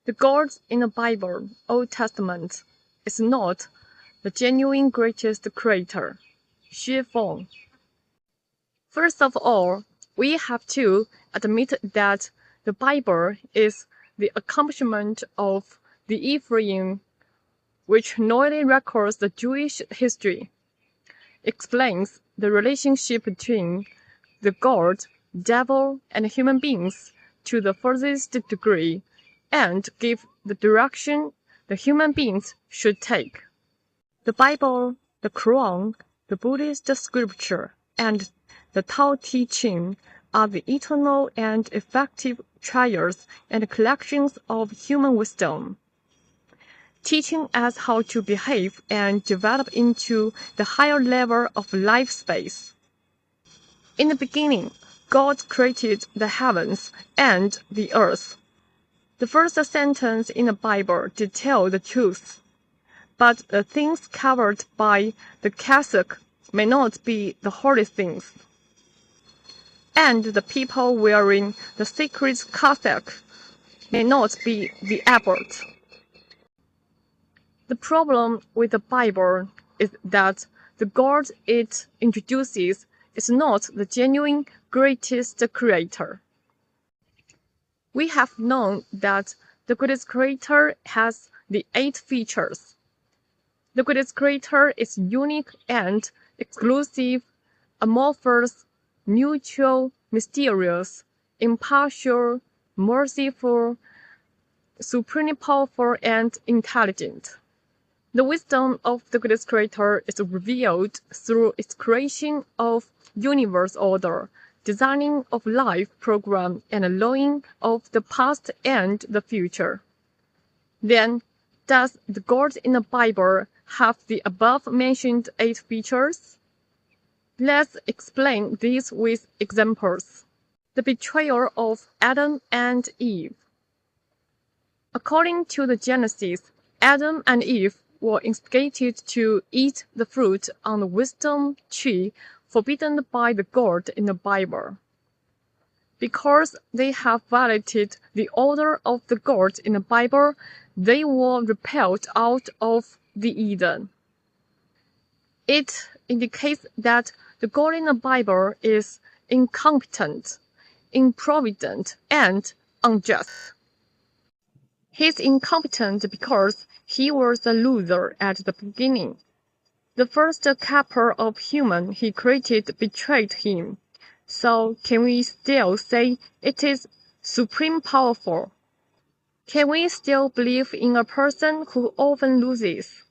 The God in the Bible, Old Testament, is not the genuine greatest creator. 薛凤. First of all, we have to admit that the Bible is the accomplishment of the Ephraim, which knowingly records the Jewish history, explains the relationship between the God, devil, and human beings to the furthest degree, and give the direction the human beings should take. The Bible, the Koran, the Buddhist Scripture, and the Tao Te Ching are the eternal and effective trials and collections of human wisdom, teaching us how to behave and develop into the higher level of life space. In the beginning, God created the heavens and the earth. The first sentence in the Bible details the truth, but the things covered by the cassock may not be the holy things, and the people wearing the sacred cossack may not be the abbot. The problem with the Bible is that the God it introduces is not the genuine greatest creator. We have known that the greatest creator has the 8 features. The greatest creator is unique and exclusive, amorphous, neutral, mysterious, impartial, merciful, supremely powerful, and intelligent. The wisdom of the greatest creator is revealed through its creation of universe order, designing of life program, and knowing of the past and the future. Then, does the God in the Bible have the above-mentioned 8 features? Let's explain these with examples. The betrayal of Adam and Eve. According to the Genesis, Adam and Eve were instigated to eat the fruit on the wisdom tree forbidden by the God in the Bible. Because they have violated the order of the God in the Bible, they were repelled out of the Eden. It indicates that the God in the Bible is incompetent, improvident, and unjust. He's incompetent because he was a loser at the beginning. The first couple of humans he created betrayed him. So can we still say it is supreme powerful? Can we still believe in a person who often loses?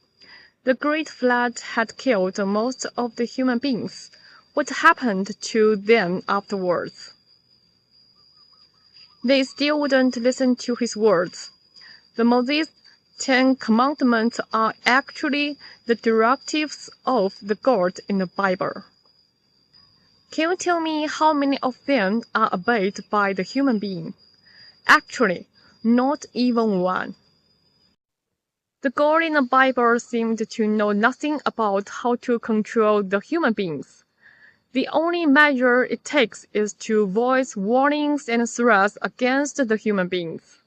The Great Flood had killed most of the human beings. What happened to them afterwards? They still wouldn't listen to his words. The Moses 10 commandments are actually the directives of the God in the Bible. Can you tell me how many of them are obeyed by the human being? Actually, not even one. The God in the Bible seemed to know nothing about how to control the human beings. The only measure it takes is to voice warnings and threats against the human beings.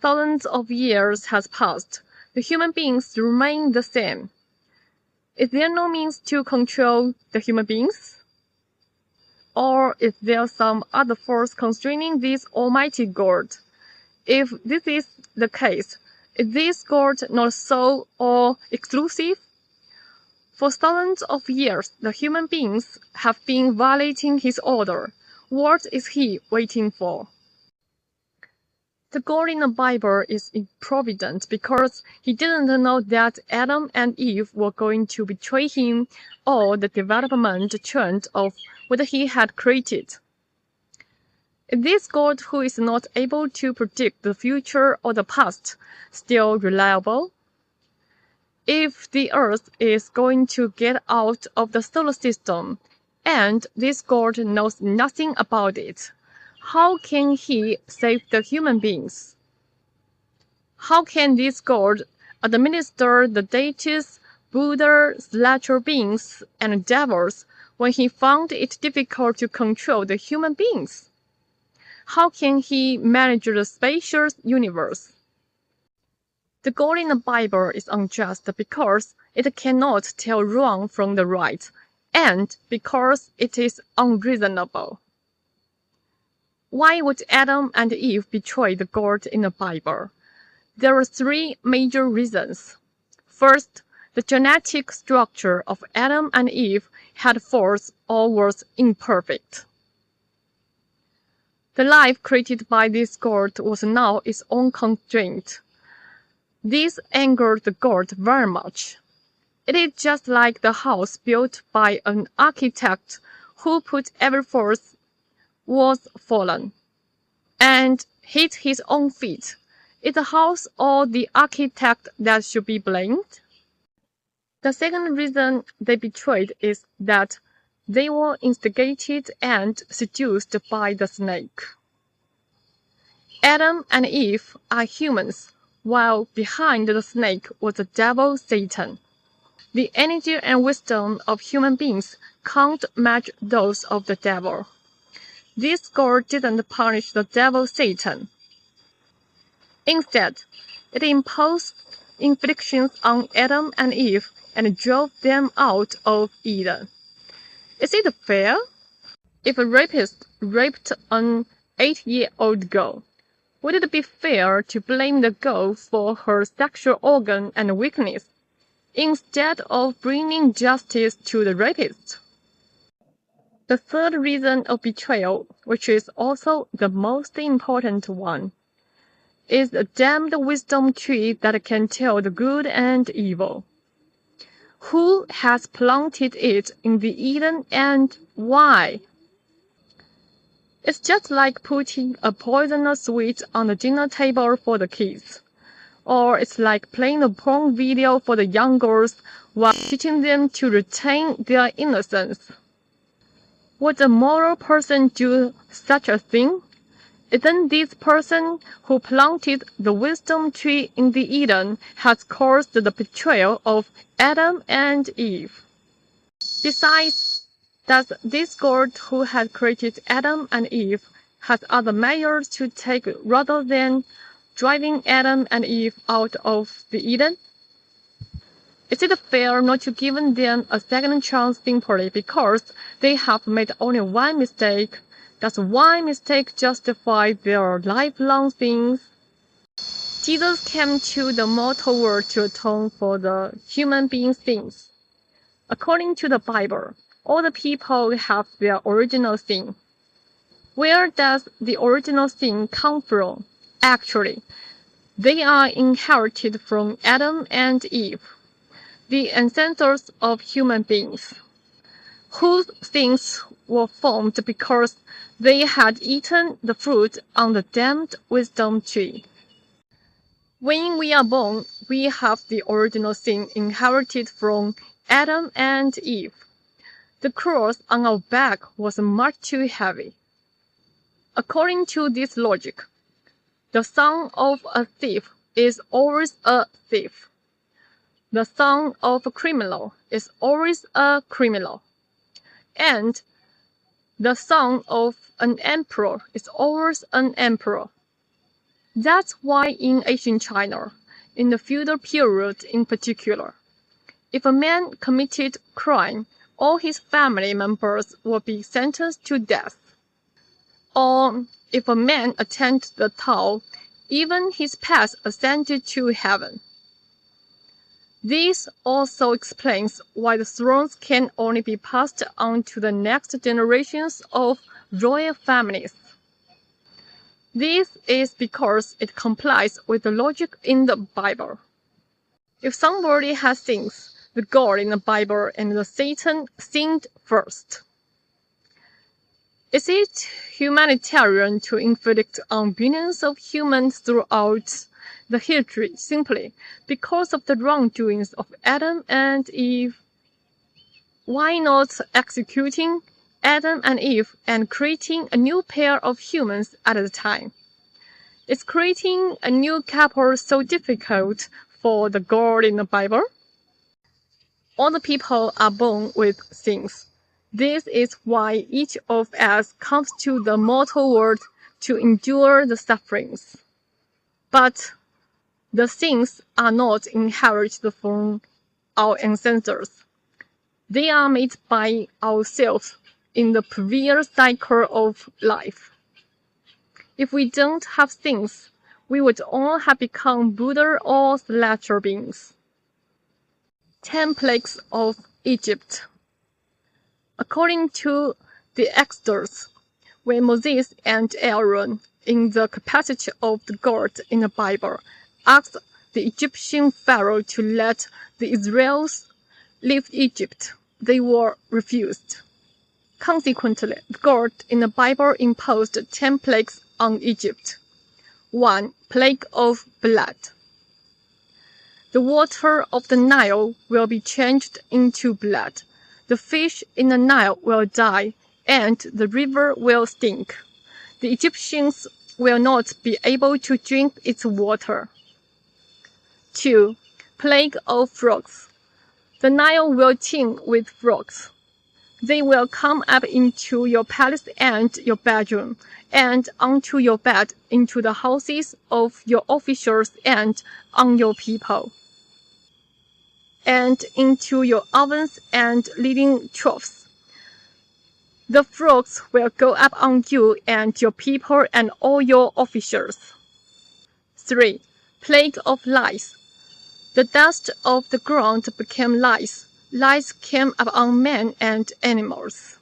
Thousands of years has passed. The human beings remain the same. Is there no means to control the human beings? Or is there some other force constraining this almighty God? If this is the case, is this God not sole or exclusive? For thousands of years, the human beings have been violating his order. What is he waiting for? The God in the Bible is improvident because he didn't know that Adam and Eve were going to betray him or the development trend of what he had created. Is this God who is not able to predict the future or the past still reliable? If the Earth is going to get out of the solar system, and this God knows nothing about it, how can he save the human beings? How can this God administer the deities, Buddha, celestial beings, and devils when he found it difficult to control the human beings? How can he manage the spacious universe? The God in the Bible is unjust because it cannot tell wrong from the right, and because it is unreasonable. Why would Adam and Eve betray the God in the Bible? There are three major reasons. First, the genetic structure of Adam and Eve had faults or was imperfect. The life created by this God was now its own constraint. This angered the God very much. It is just like the house built by an architect who put every force was fallen and hit his own feet. Is the house or the architect that should be blamed? The second reason they betrayed is that they were instigated and seduced by the snake. Adam and Eve are humans, while behind the snake was the devil Satan. The energy and wisdom of human beings can't match those of the devil. This God didn't punish the devil Satan. Instead, it imposed inflictions on Adam and Eve and drove them out of Eden. Is it fair? If a rapist raped an 8-year-old girl, would it be fair to blame the girl for her sexual organ and weakness, instead of bringing justice to the rapist? The third reason of betrayal, which is also the most important one, is the damned wisdom tree that can tell the good and evil. Who has planted it in the Eden and why? It's just like putting a poisonous sweet on the dinner table for the kids. Or it's like playing a porn video for the young girls while teaching them to retain their innocence. Would a moral person do such a thing? Isn't this person who planted the wisdom tree in the Eden has caused the betrayal of Adam and Eve? Besides, does this God who had created Adam and Eve has other measures to take rather than driving Adam and Eve out of the Eden? Is it fair not to give them a second chance simply because they have made only one mistake? Does one mistake justify their lifelong sins? Jesus came to the mortal world to atone for the human being's sins. According to the Bible, all the people have their original sin. Where does the original sin come from? Actually, they are inherited from Adam and Eve, the ancestors of human beings, whose sins were formed because they had eaten the fruit on the damned wisdom tree. When we are born, we have the original sin inherited from Adam and Eve. The cross on our back was much too heavy. According to this logic, the son of a thief is always a thief. The son of a criminal is always a criminal. And the son of an emperor is always an emperor. That's why in ancient China, in the feudal period in particular, if a man committed crime, all his family members will be sentenced to death. Or if a man attained the Tao, even his pets ascended to heaven. This also explains why the thrones can only be passed on to the next generations of royal families. This is because it complies with the logic in the Bible. If somebody has sins, the God in the Bible and the Satan sinned first. Is it humanitarian to inflict on billions of humans throughout the history simply because of the wrongdoings of Adam and Eve? Why not executing Adam and Eve and creating a new pair of humans at a time? Is creating a new couple so difficult for the God in the Bible? All the people are born with sins. This is why each of us comes to the mortal world to endure the sufferings. But The things are not inherited from our ancestors. They are made by ourselves in the previous cycle of life. If we don't have things, we would all have become Buddha or celestial beings. 10 Plagues of Egypt. According to the Exodus, when Moses and Aaron, in the capacity of the God in the Bible, asked the Egyptian Pharaoh to let the Israelites leave Egypt, they were refused. Consequently, God in the Bible imposed 10 plagues on Egypt. 1. Plague of blood. The water of the Nile will be changed into blood. The fish in the Nile will die, and the river will stink. The Egyptians will not be able to drink its water. 2. Plague of frogs. The Nile will teem with frogs. They will come up into your palace and your bedroom, and onto your bed, into the houses of your officials and on your people, and into your ovens and kneading troughs. The frogs will go up on you and your people and all your officials. 3. Plague of lice. The dust of the ground became lice. Lice came upon men and animals.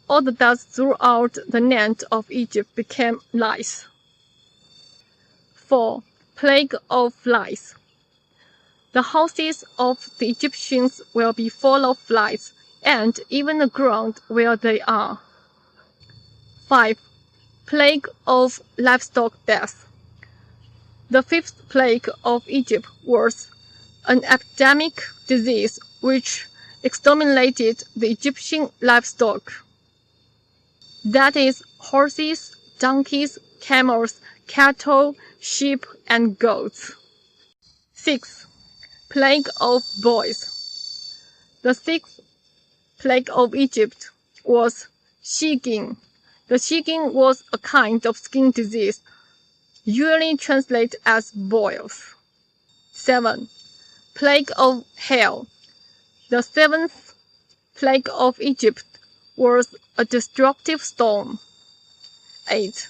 All the dust throughout the land of Egypt became lice. 4. Plague of flies. The houses of the Egyptians will be full of flies, and even the ground where they are. 5. Plague of livestock death. The 5th plague of Egypt was an epidemic disease which exterminated the Egyptian livestock. That is, horses, donkeys, camels, cattle, sheep, and goats. 6. Plague of boils. The 6th plague of Egypt was shigin. The shigin was a kind of skin disease, usually translated as boils. 7. Plague of hail. The 7th plague of Egypt was a destructive storm. 8.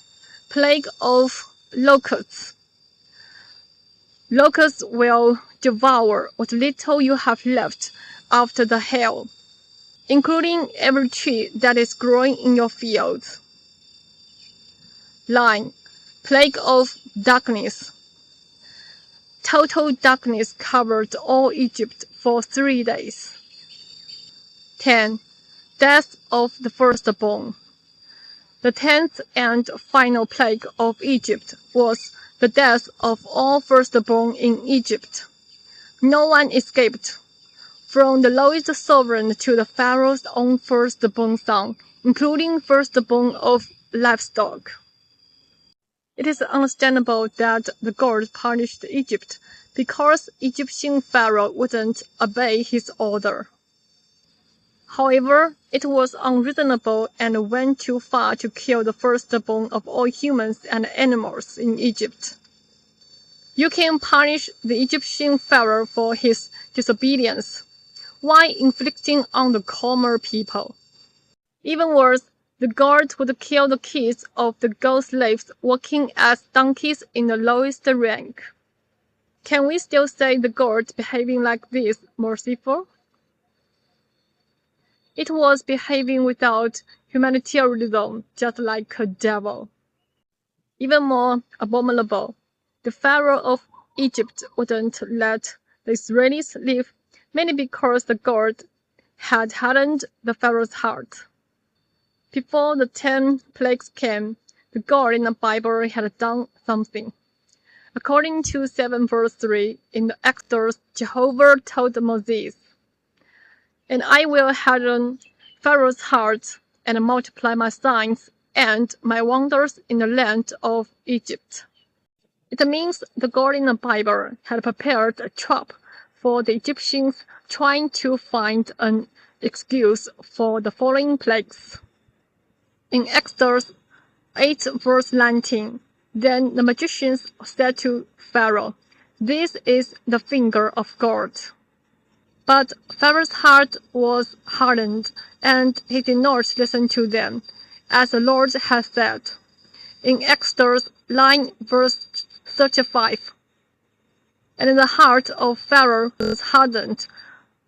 Plague of locusts. Locusts will devour what little you have left after the hail, including every tree that is growing in your fields. 9. Plague of darkness. Total darkness covered all Egypt for 3 days. 10. Death of the firstborn. The 10th and final plague of Egypt was the death of all firstborn in Egypt. No one escaped, from the lowest sovereign to the pharaoh's own firstborn son, including firstborn of livestock. It is understandable that the God punished Egypt because Egyptian pharaoh wouldn't obey his order. However, it was unreasonable and went too far to kill the firstborn of all humans and animals in Egypt. You can punish the Egyptian pharaoh for his disobedience, while inflicting on the common people. Even worse, the guard would kill the kids of the girl slaves working as donkeys in the lowest rank. Can we still say the guard behaving like this merciful? It was behaving without humanitarianism, just like a devil. Even more abominable, the Pharaoh of Egypt wouldn't let the Israelis live, mainly because the God had hardened the Pharaoh's heart. Before the 10 plagues came, the God in the Bible had done something. According to 7 verse 3 in the Exodus, Jehovah told Moses, "And I will harden Pharaoh's heart and multiply my signs and my wonders in the land of Egypt." It means the God in the Bible had prepared a trap for the Egyptians trying to find an excuse for the following plagues. In Exodus 8 verse 19, Then the magicians said to Pharaoh, "This is the finger of God." But Pharaoh's heart was hardened, and he did not listen to them, as the Lord had said. In Exodus 9 verse 35. And the heart of Pharaoh was hardened,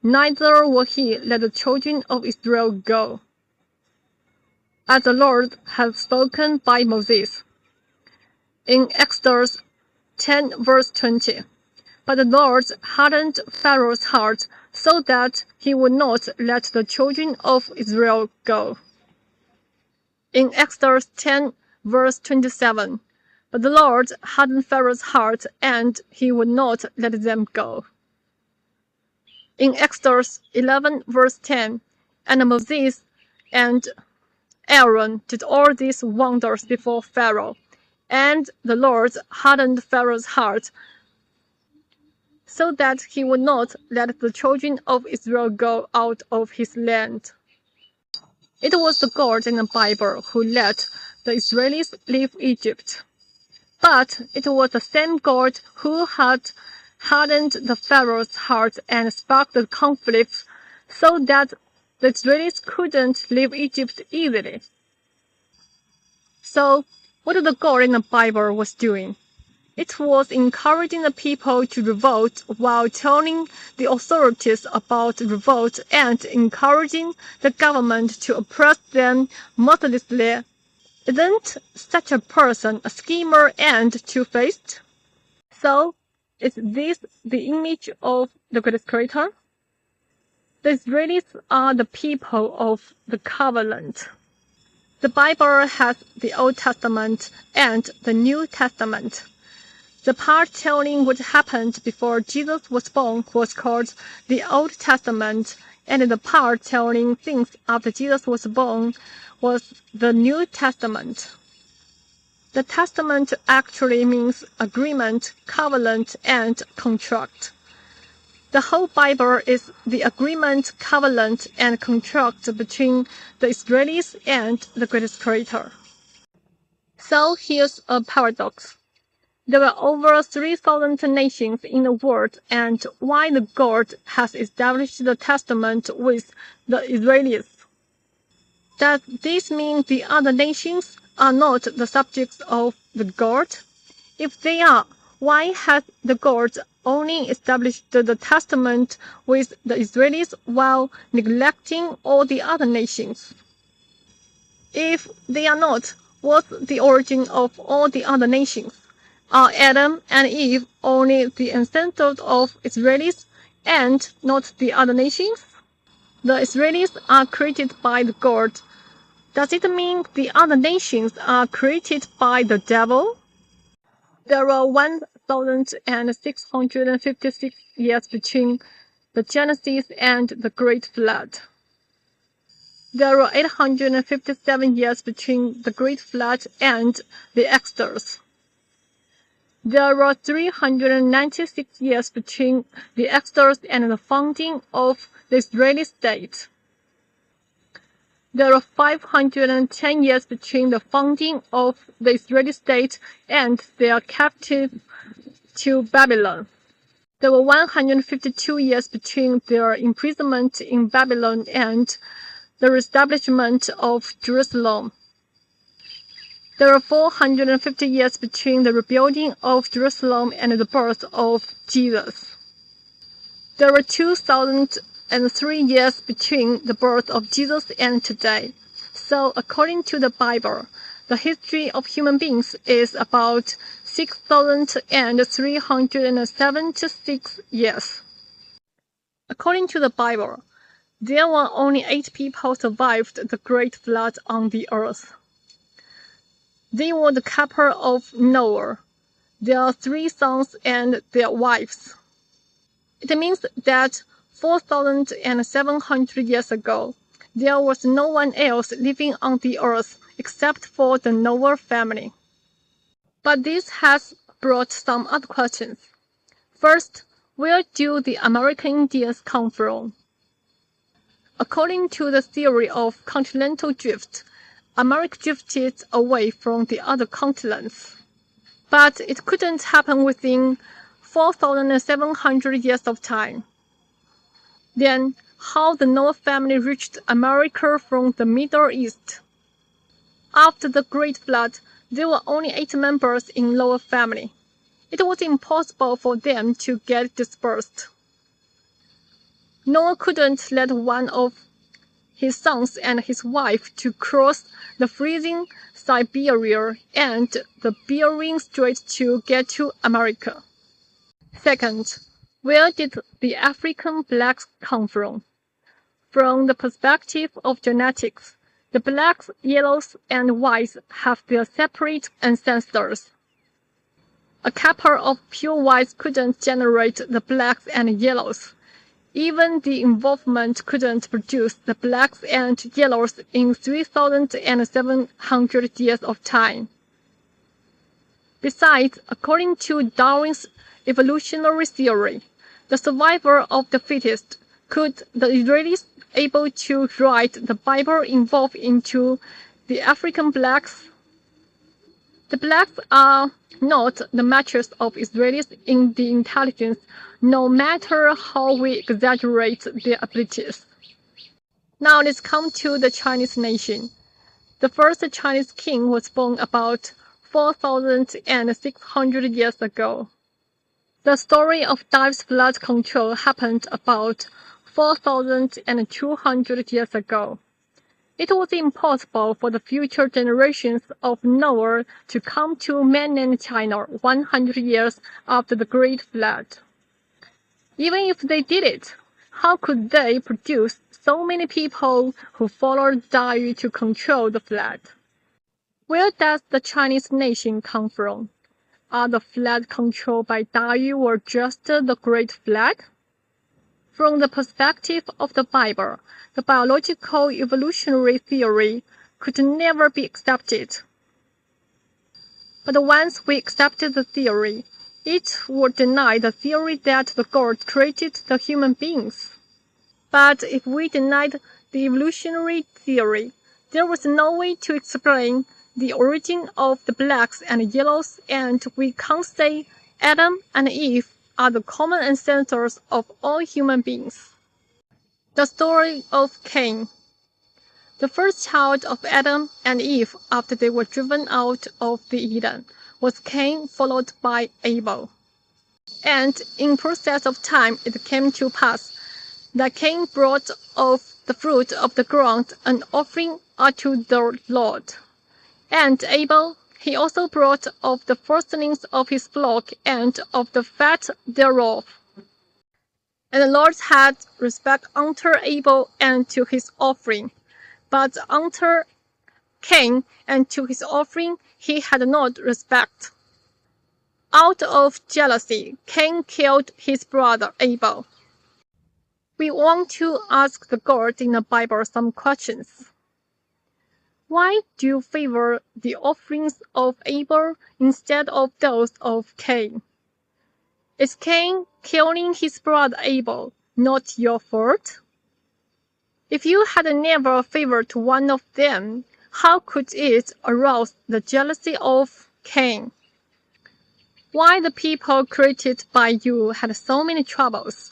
neither will he let the children of Israel go, as the Lord had spoken by Moses. In Exodus 10 verse 20. But the Lord hardened Pharaoh's heart, so that he would not let the children of Israel go. In Exodus 10 verse 27. But the Lord hardened Pharaoh's heart, and he would not let them go. In Exodus 11 verse 10. And Moses and Aaron did all these wonders before Pharaoh, and the Lord hardened Pharaoh's heart, so that he would not let the children of Israel go out of his land. It was the God in the Bible who let the Israelis leave Egypt. But it was the same God who had hardened the Pharaoh's heart and sparked the conflict, so that the Israelis couldn't leave Egypt easily. So, what the God in the Bible was doing? It was encouraging the people to revolt while telling the authorities about revolt and encouraging the government to oppress them mercilessly. Isn't such a person a schemer and two-faced? So, is this the image of the great creator? The Israelis are the people of the covenant. The Bible has the Old Testament and the New Testament. The part telling what happened before Jesus was born was called the Old Testament, and the part telling things after Jesus was born was the New Testament. The testament actually means agreement, covenant, and contract. The whole Bible is the agreement, covenant, and contract between the Israelis and the greatest creator. So here's a paradox. There were over 3,000 nations in the world, and why the God has established the testament with the Israelis? Does this mean the other nations are not the subjects of the God? If they are, why has the God only established the testament with the Israelis while neglecting all the other nations? If they are not, what's the origin of all the other nations? Are Adam and Eve only the ancestors of Israelis and not the other nations? The Israelis are created by the God. Does it mean the other nations are created by the devil? There are 1,656 years between the Genesis and the Great Flood. There are 857 years between the Great Flood and the Exodus. There are 396 years between the Exodus and the founding of the Israeli state. There are 510 years between the founding of the Israeli state and their captive to Babylon. There were 152 years between their imprisonment in Babylon and the establishment of Jerusalem. There are 450 years between the rebuilding of Jerusalem and the birth of Jesus. There are 2,003 years between the birth of Jesus and today. So, according to the Bible, the history of human beings is about 6,376 years. According to the Bible, there were only 8 people survived the great flood on the earth. They were the couple of Noah, their 3 sons and their wives. It means that 4,700 years ago, there was no one else living on the earth except for the Noah family. But this has brought some other questions. First, where do the American Indians come from? According to the theory of continental drift, America drifted away from the other continents. But it couldn't happen within 4,700 years of time. Then, how the Noah family reached America from the Middle East? After the Great Flood, there were only 8 members in Noah family. It was impossible for them to get dispersed. Noah couldn't let one of his sons and his wife to cross the freezing Siberia and the Bering Strait to get to America. Second, where did the African blacks come from? From the perspective of genetics, the blacks, yellows, and whites have their separate ancestors. A couple of pure whites couldn't generate the blacks and yellows. Even the involvement couldn't produce the blacks and yellows in 3,700 years of time. Besides, according to Darwin's evolutionary theory, the survival of the fittest, could the Israelis able to write the Bible evolve into the African blacks? The blacks are not the matches of Israelis in the intelligence, no matter how we exaggerate their abilities. Now let's come to the Chinese nation. The first Chinese king was born about 4,600 years ago. The story of David's flood control happened about 4,200 years ago. It was impossible for the future generations of Noah to come to mainland China 100 years after the Great Flood. Even if they did it, how could they produce so many people who followed David to control the flood? Where does the Chinese nation come from? Are the flood controlled by David or just the Great Flood? From the perspective of the Bible, the biological evolutionary theory could never be accepted. But once we accepted the theory, it would deny the theory that the God created the human beings. But if we denied the evolutionary theory, there was no way to explain the origin of the blacks and yellows, and we can't say Adam and Eve are the common ancestors of all human beings. The story of Cain. The first child of Adam and Eve after they were driven out of the Eden was Cain, followed by Abel. And in process of time it came to pass that Cain brought of the fruit of the ground an offering unto the Lord. And Abel, he also brought of the firstlings of his flock and of the fat thereof. And the Lord had respect unto Abel and to his offering, but unto Cain and to his offering he had not respect. Out of jealousy, Cain killed his brother Abel. We want to ask the God in the Bible some questions. Why do you favor the offerings of Abel instead of those of Cain? Is Cain killing his brother Abel not your fault? If you had never favored one of them, how could it arouse the jealousy of Cain? Why the people created by you had so many troubles?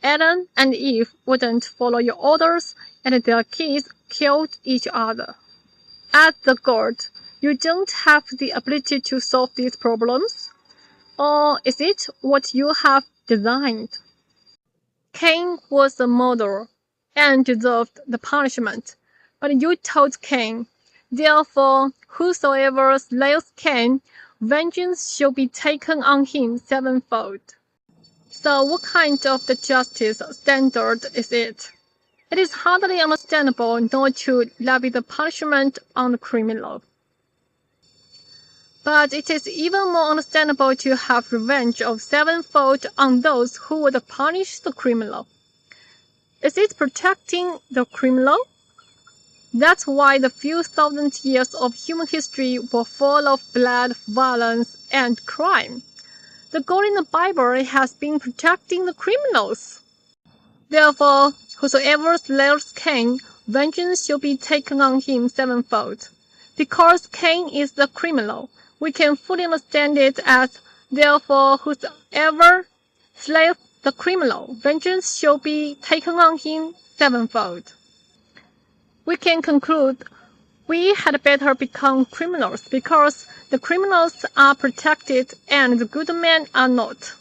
Adam and Eve wouldn't follow your orders, and their kids killed each other. As the God, you don't have the ability to solve these problems? Or is it what you have designed? Cain was a murderer and deserved the punishment, but you told Cain, therefore, whosoever slays Cain, vengeance shall be taken on him sevenfold. So what kind of the justice standard is it? It is hardly understandable not to levy the punishment on the criminal. But it is even more understandable to have revenge of sevenfold on those who would punish the criminal. Is it protecting the criminal? That's why the few thousand years of human history were full of blood, violence, and crime. The God in the Bible has been protecting the criminals. Therefore, whosoever slays Cain, vengeance shall be taken on him sevenfold. Because Cain is the criminal, We can fully understand it as, therefore, whosoever slayeth the criminal, vengeance shall be taken on him sevenfold. We can conclude we had better become criminals because the criminals are protected and the good men are not.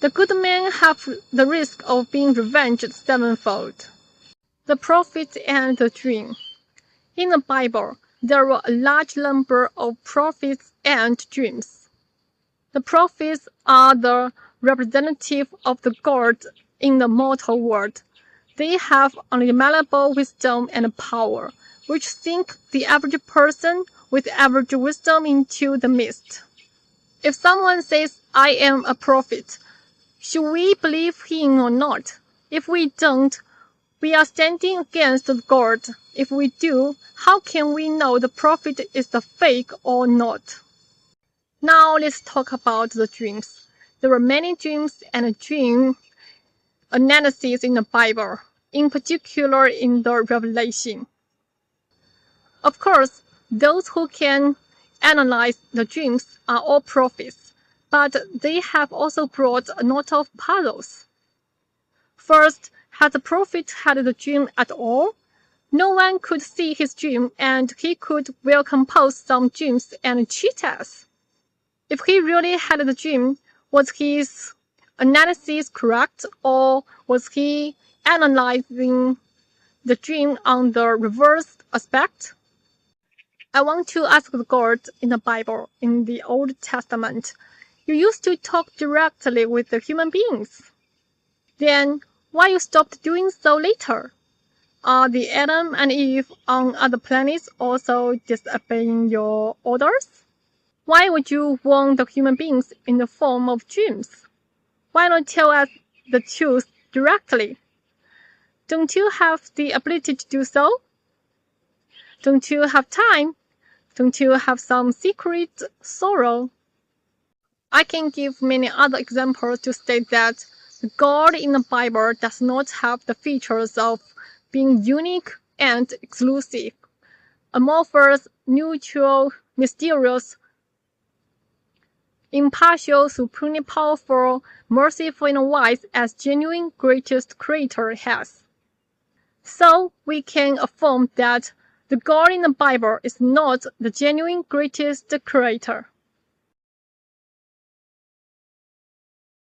The good men have the risk of being revenged sevenfold. The prophet and the dream. In the Bible, there were a large number of prophets and dreams. The prophets are the representative of the God in the mortal world. They have unimaginable wisdom and power, which sink the average person with average wisdom into the mist. If someone says, I am a prophet, should we believe him or not? If we don't, we are standing against God. If we do, how can we know the prophet is a fake or not? Now let's talk about the dreams. There are many dreams and dream analysis in the Bible, in particular in the Revelation. Of course, those who can analyze the dreams are all prophets, but they have also brought a lot of puzzles. First, had the prophet had the dream at all? No one could see his dream, and he could well compose some dreams and cheat us. If he really had the dream, was his analysis correct, or was he analyzing the dream on the reverse aspect? I want to ask the God in the Bible, in the Old Testament, you used to talk directly with the human beings. Then, why you stopped doing so later? Are the Adam and Eve on other planets also disobeying your orders? Why would you warn the human beings in the form of dreams? Why not tell us the truth directly? Don't you have the ability to do so? Don't you have time? Don't you have some secret sorrow? I can give many other examples to state that the God in the Bible does not have the features of being unique and exclusive, amorphous, neutral, mysterious, impartial, supremely powerful, merciful, and wise as genuine greatest creator has. So we can affirm that the God in the Bible is not the genuine greatest creator.